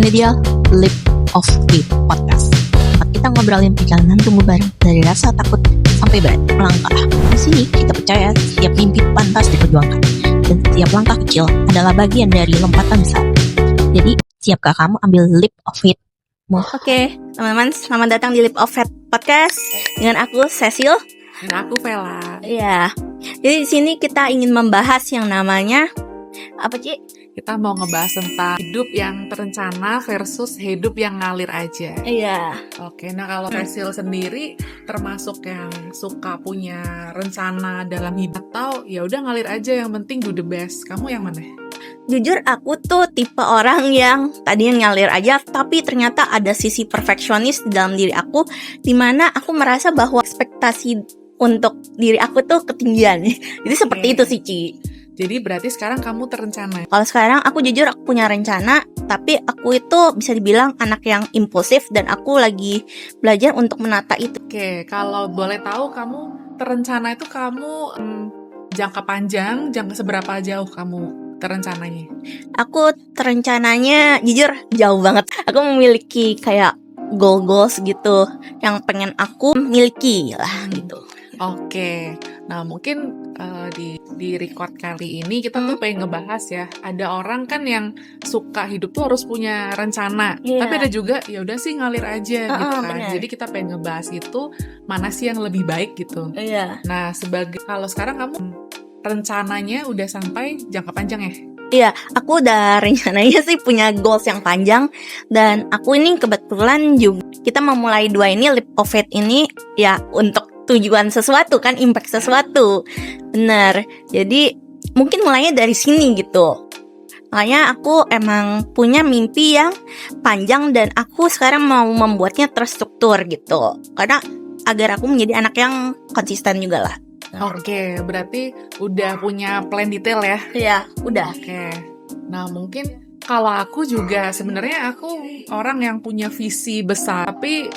Ini dia Leap of Faith Podcast. Tempat kita ngobrolin perjalanan tumbuh bareng dari rasa takut sampai berani melangkah. Di sini kita percaya setiap mimpi pantas diperjuangkan dan setiap langkah kecil adalah bagian dari lompatan besar. Jadi, siapkah kamu ambil Leap of Faith? Oke, teman-teman, selamat datang di Leap of Faith Podcast dengan aku Cecil dan aku Vela. Iya. Jadi di sini kita ingin membahas yang namanya apa, Ci? Kita mau ngebahas tentang hidup yang terencana versus hidup yang ngalir aja. Iya. Oke, nah kalau Cecil sendiri termasuk yang suka punya rencana dalam hidup atau ya udah ngalir aja yang penting do the best. Kamu yang mana? Jujur aku tuh tipe orang yang tadinya ngalir aja, tapi ternyata ada sisi perfeksionis di dalam diri aku, dimana aku merasa bahwa ekspektasi untuk diri aku tuh ketinggian. Jadi seperti itu sih, Ci. Jadi berarti sekarang kamu terencana. Kalau sekarang aku jujur aku punya rencana, tapi aku itu bisa dibilang anak yang impulsif dan aku lagi belajar untuk menata itu. Oke, kalau boleh tahu kamu terencana itu kamu jangka panjang, jangka seberapa jauh kamu terencananya? Aku terencananya jujur jauh banget. Aku memiliki kayak goals gitu yang pengen aku miliki lah gitu. Oke, nah mungkin di record kali ini kita tuh pengen ngebahas ya. Ada orang kan yang suka hidup tuh harus punya rencana, tapi ada juga ya udah sih ngalir aja gitu kan. Bener. Jadi kita pengen ngebahas itu mana sih yang lebih baik gitu. Iya. Nah kalau sekarang kamu rencananya udah sampai jangka panjang ya? Iya, aku udah rencananya sih punya goals yang panjang. Dan aku ini kebetulan juga kita memulai dua ini Leap of Faith ini ya untuk tujuan sesuatu kan, impact sesuatu. Bener. Jadi mungkin mulainya dari sini gitu. Makanya aku emang punya mimpi yang panjang dan aku sekarang mau membuatnya terstruktur gitu. Karena agar aku menjadi anak yang konsisten juga lah. Oke, berarti udah punya plan detail ya? Iya, udah. Oke. Nah, mungkin kalau aku juga sebenarnya aku orang yang punya visi besar, tapi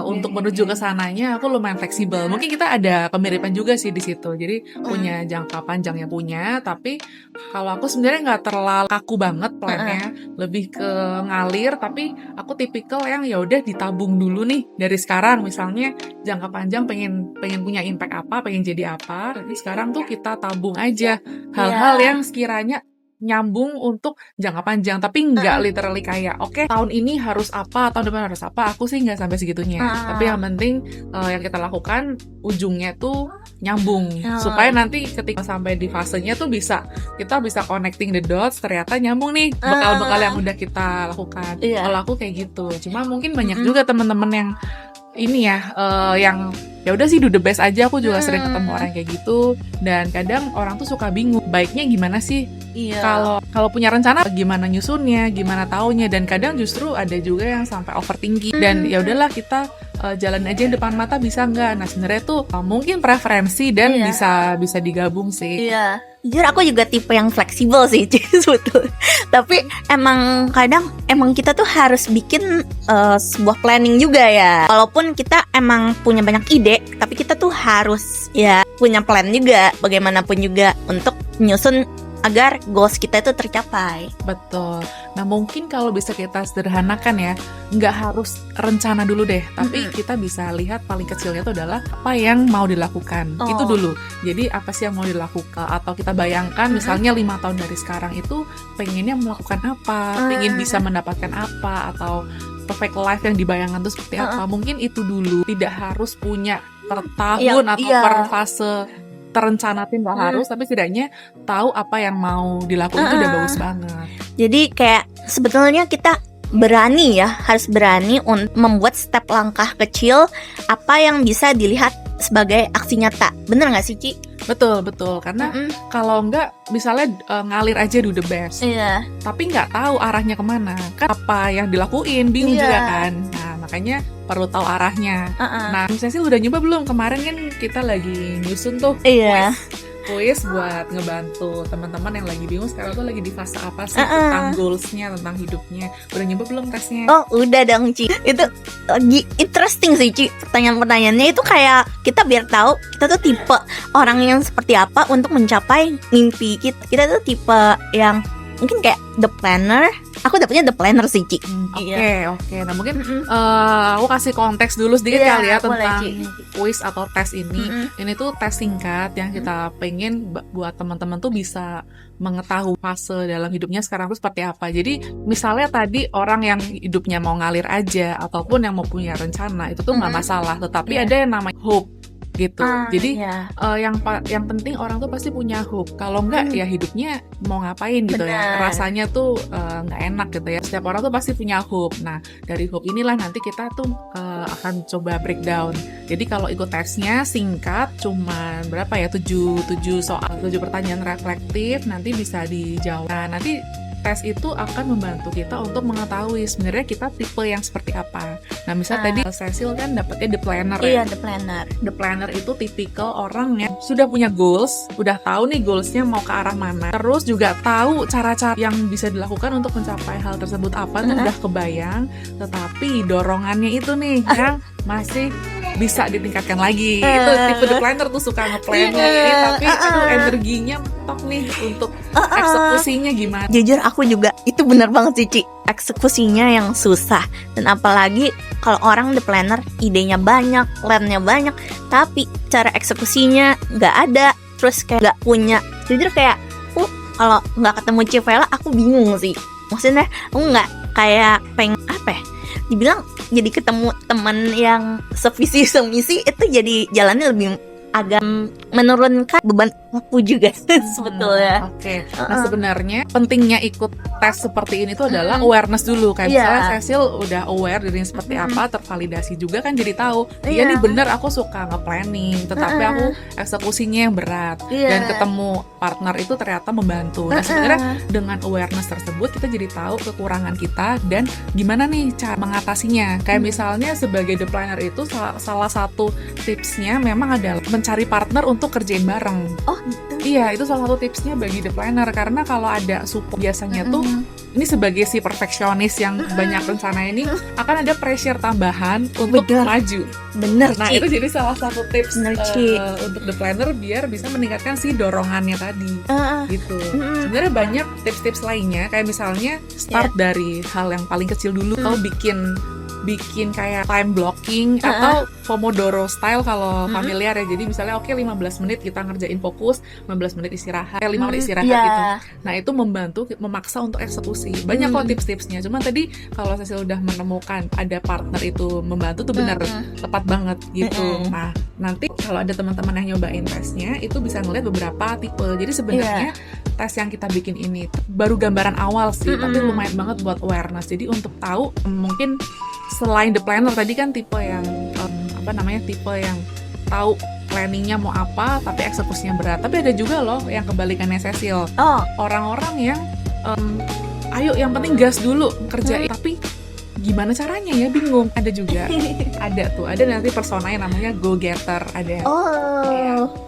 untuk menuju ke sananya aku lumayan fleksibel. Mungkin kita ada kemiripan juga sih di situ. Jadi punya jangka panjangnya punya, tapi kalau aku sebenarnya nggak terlalu kaku banget plannya, lebih ke ngalir. Tapi aku tipikal yang ya udah ditabung dulu nih dari sekarang. Misalnya jangka panjang pengen punya impact apa, pengen jadi apa. Jadi sekarang tuh kita tabung aja hal-hal yang sekiranya nyambung untuk jangka panjang, tapi nggak literally kayak oke, tahun ini harus apa, tahun depan harus apa. Aku sih nggak sampai segitunya, tapi yang penting yang kita lakukan ujungnya tuh nyambung, supaya nanti ketika sampai di fasenya tuh kita bisa connecting the dots, ternyata nyambung nih bekal-bekal yang udah kita lakukan. Kalau aku kayak gitu, cuma mungkin banyak juga teman-teman yang ini ya, yang ya udah sih do the best aja. Aku juga sering ketemu orang kayak gitu, dan kadang orang tuh suka bingung baiknya gimana sih. Kalau punya rencana gimana nyusunnya, gimana taunya, dan kadang justru ada juga yang sampai overthinking. Dan ya udahlah kita jalan aja depan mata, bisa nggak? Nah sebenarnya tuh mungkin preferensi dan bisa digabung sih. Iya. Jujur aku juga tipe yang fleksibel sih sebetulnya. Tapi emang kadang kita tuh harus bikin sebuah planning juga ya. Walaupun kita emang punya banyak ide, tapi kita tuh harus ya punya plan juga bagaimanapun juga untuk menyusun agar goals kita itu tercapai. Betul. Nah mungkin kalau bisa kita sederhanakan ya, nggak harus rencana dulu deh, tapi kita bisa lihat paling kecilnya itu adalah apa yang mau dilakukan. Itu dulu. Jadi apa sih yang mau dilakukan, atau kita bayangkan misalnya 5 tahun dari sekarang itu pengennya melakukan apa, pengen bisa mendapatkan apa, atau perfect life yang dibayangkan itu seperti apa. Mungkin itu dulu. Tidak harus punya per tahun atau per fase terencanatin, nggak harus, tapi setidaknya tahu apa yang mau dilakukan itu udah bagus banget. Jadi kayak sebetulnya kita harus berani untuk membuat step langkah kecil apa yang bisa dilihat sebagai aksi nyata. Bener nggak sih, Ci? Betul, karena kalau nggak misalnya ngalir aja do the best, tapi nggak tahu arahnya kemana, kan apa yang dilakuin bingung juga kan. Nah makanya perlu tahu arahnya. Nah misalnya sih udah nyoba belum? Kemarin kan kita lagi nyusun tuh kuis buat ngebantu teman-teman yang lagi bingung sekarang tuh lagi di fase apa sih tentang goalsnya, tentang hidupnya. Udah nyoba belum tesnya? Oh udah dong, Ci. Itu lagi interesting sih, Ci. Pertanyaan-pertanyaannya itu kayak kita biar tahu kita tuh tipe orang yang seperti apa untuk mencapai mimpi kita. Kita tuh tipe yang mungkin kayak The Planner. Aku dapetnya The Planner sih, Ci. Oke. Nah mungkin aku kasih konteks dulu sedikit Iya, kali ya boleh, tentang Ci. quiz atau tes ini. Ini tuh tes singkat yang kita pengen buat teman-teman tuh bisa mengetahui fase dalam hidupnya sekarang tuh seperti apa. Jadi misalnya tadi orang yang hidupnya mau ngalir aja ataupun yang mau punya rencana itu tuh nggak masalah. Tetapi ada yang namanya hope gitu. Jadi iya. yang penting orang tuh pasti punya hope. Kalau enggak ya hidupnya mau ngapain gitu ya. Benar. Rasanya tuh nggak enak gitu ya. Setiap orang tuh pasti punya hope. Nah dari hope inilah nanti kita tuh akan coba breakdown. Jadi kalau ikut tesnya singkat, cuman berapa ya 7 soal, 7 pertanyaan reflektif, nanti bisa dijawab. Nah nanti tes itu akan membantu kita untuk mengetahui sebenarnya kita tipe yang seperti apa. Nah, misal tadi Cecil kan dapetnya The Planner Iya, ya. The Planner. The Planner itu tipikal orang yang sudah punya goals, udah tahu nih goalsnya mau ke arah mana. Terus juga tahu cara-cara yang bisa dilakukan untuk mencapai hal tersebut apa tuh udah kebayang. Tetapi dorongannya itu nih yang masih bisa ditingkatkan lagi. Itu tipe The Planner tuh suka nge-plan ini, tapi aduh energinya mentok nih untuk eksekusinya gimana. Jujur aku juga itu benar banget sih, Ci. Eksekusinya yang susah. Dan apalagi kalau orang The Planner idenya banyak, plannya banyak, tapi cara eksekusinya nggak ada. Terus kayak nggak punya. Jujur kayak kalau nggak ketemu Civela aku bingung sih. Maksudnya aku nggak kayak pengen apa ya, dibilang jadi ketemu teman yang sevisi semisi itu jadi jalannya lebih agak menurunkan beban aku juga sebetulnya. Oke. Nah sebenarnya pentingnya ikut tes seperti ini tuh adalah awareness dulu. Kayak misalnya Cecil udah aware dirinya seperti apa, tervalidasi juga kan jadi tahu. Iya nih bener aku suka nge-planning, tetapi aku eksekusinya yang berat. Dan ketemu partner itu ternyata membantu. Nah sebenarnya dengan awareness tersebut kita jadi tahu kekurangan kita dan gimana nih cara mengatasinya. Kayak misalnya sebagai The Planner itu salah satu tipsnya memang adalah mencari partner untuk kerjain bareng. Oh gitu. Iya, itu salah satu tipsnya bagi The Planner. Karena kalau ada support biasanya tuh ini sebagai si perfeksionis yang banyak rencana ini akan ada pressure tambahan untuk maju. Bener, Nah Ci. itu jadi salah satu tips Bener, Ci. untuk The Planner biar bisa meningkatkan si dorongannya tadi gitu. Sebenarnya banyak tips-tips lainnya kayak misalnya start dari hal yang paling kecil dulu atau bikin kayak time blocking atau Pomodoro style kalau familiar ya. Jadi misalnya 15 menit kita ngerjain fokus, 15 menit istirahat, 5 menit istirahat gitu. Nah itu membantu memaksa untuk eksekusi. Banyak kok tips-tipsnya. Cuma tadi kalau saya udah menemukan ada partner itu membantu tuh benar tepat banget gitu. Nah nanti kalau ada teman-teman yang nyobain tesnya itu bisa ngeliat beberapa tipe. Jadi sebenarnya tes yang kita bikin ini baru gambaran awal sih, tapi lumayan banget buat awareness. Jadi untuk tahu mungkin selain The Planner tadi kan tipe yang tipe yang tahu planningnya mau apa tapi eksekusinya berat. Tapi ada juga loh yang kebalikannya Cecil. Orang-orang yang ayo yang penting gas dulu kerjain tapi gimana caranya ya bingung. Ada juga. Ada nanti persona yang namanya go getter, ada.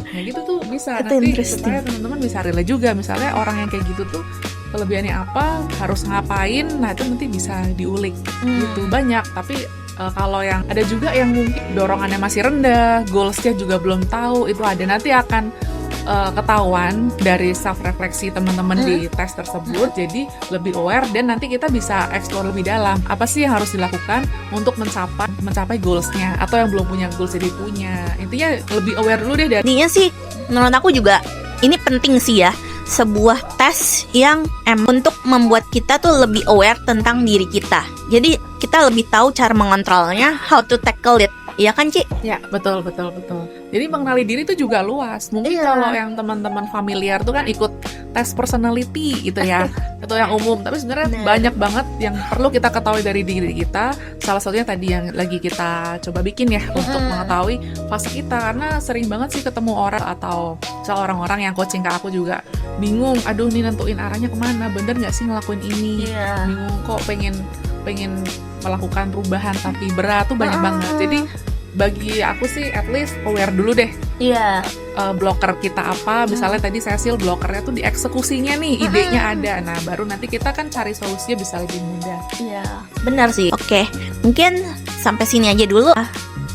Nah gitu tuh bisa Itu nanti interesting. supaya teman-teman bisa relate juga. Misalnya orang yang kayak gitu tuh kelebihannya apa, harus ngapain, nah itu nanti bisa diulik gitu. Banyak, tapi kalau yang ada juga yang mungkin dorongannya masih rendah, goalsnya juga belum tahu, itu ada nanti akan ketahuan dari self-refleksi teman-teman di tes tersebut. Jadi lebih aware dan nanti kita bisa explore lebih dalam apa sih yang harus dilakukan untuk mencapai goalsnya, atau yang belum punya goals jadi punya. Intinya lebih aware dulu deh dari Intinya sih menurut aku juga ini penting sih ya, sebuah tes yang untuk membuat kita tuh lebih aware tentang diri kita. Jadi kita lebih tahu cara mengontrolnya, how to tackle it. Iya kan, Ci? Ya, betul. Jadi mengenali diri itu juga luas. Mungkin kalau yang teman-teman familiar tuh kan ikut tes personality gitu ya, atau yang umum. Tapi sebenarnya banyak banget yang perlu kita ketahui dari diri kita. Salah satunya tadi yang lagi kita coba bikin ya, untuk mengetahui fase kita. Karena sering banget sih ketemu orang atau misal orang-orang yang coaching ke aku juga bingung. Aduh, nih nentuin arahnya kemana? Bener nggak sih ngelakuin ini? Bingung kok, pengen melakukan perubahan tapi berat tuh banyak banget. Jadi bagi aku sih at least aware dulu deh. Blocker kita apa, misalnya tadi Cecil blockernya tuh di eksekusinya nih, idenya ada. Nah baru nanti kita kan cari solusinya bisa lebih mudah. Benar sih. Oke, mungkin sampai sini aja dulu.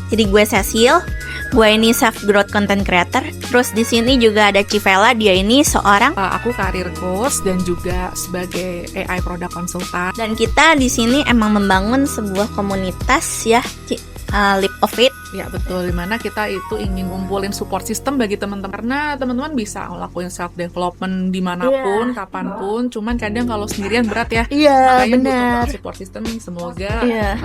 Jadi gue Cecil, Gue ini self growth content creator. Terus di sini juga ada Civella, dia ini seorang Aku karir coach dan juga sebagai AI product consultant. dan kita di sini emang membangun sebuah komunitas ya, Leap of Faith. Ya betul, dimana kita itu ingin ngumpulin support system bagi teman-teman, karena teman-teman bisa ngelakuin self development dimanapun, kapanpun. Cuman kadang kalau sendirian berat ya. Iya, Makanya butuh support system. Semoga Iya.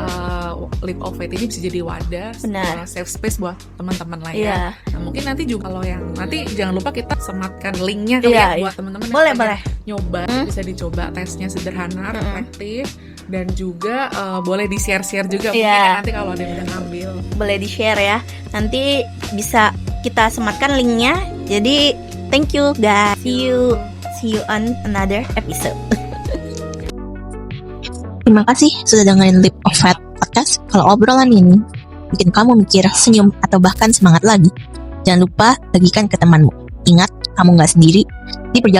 Leap of Faith ini bisa jadi wadah, Benar. safe space buat teman-teman lah Iya. ya. Nah, mungkin nanti juga kalau yang nanti jangan lupa kita sematkan linknya kali Iya, ya iya. buat teman-teman yang Boleh, pengen boleh. nyoba, bisa dicoba, tesnya sederhana, efektif, dan juga boleh di share-share juga mungkin Iya. ya, nanti kalau ada yang udah ngambil. Boleh di-share ya. Nanti bisa kita sematkan linknya. Jadi thank you guys. See you on another episode. Terima kasih sudah dengerin Leap of Faith Podcast. Kalau obrolan ini bikin kamu mikir, senyum, atau bahkan semangat lagi, jangan lupa bagikan ke temanmu. Ingat, kamu nggak sendiri di perjalanan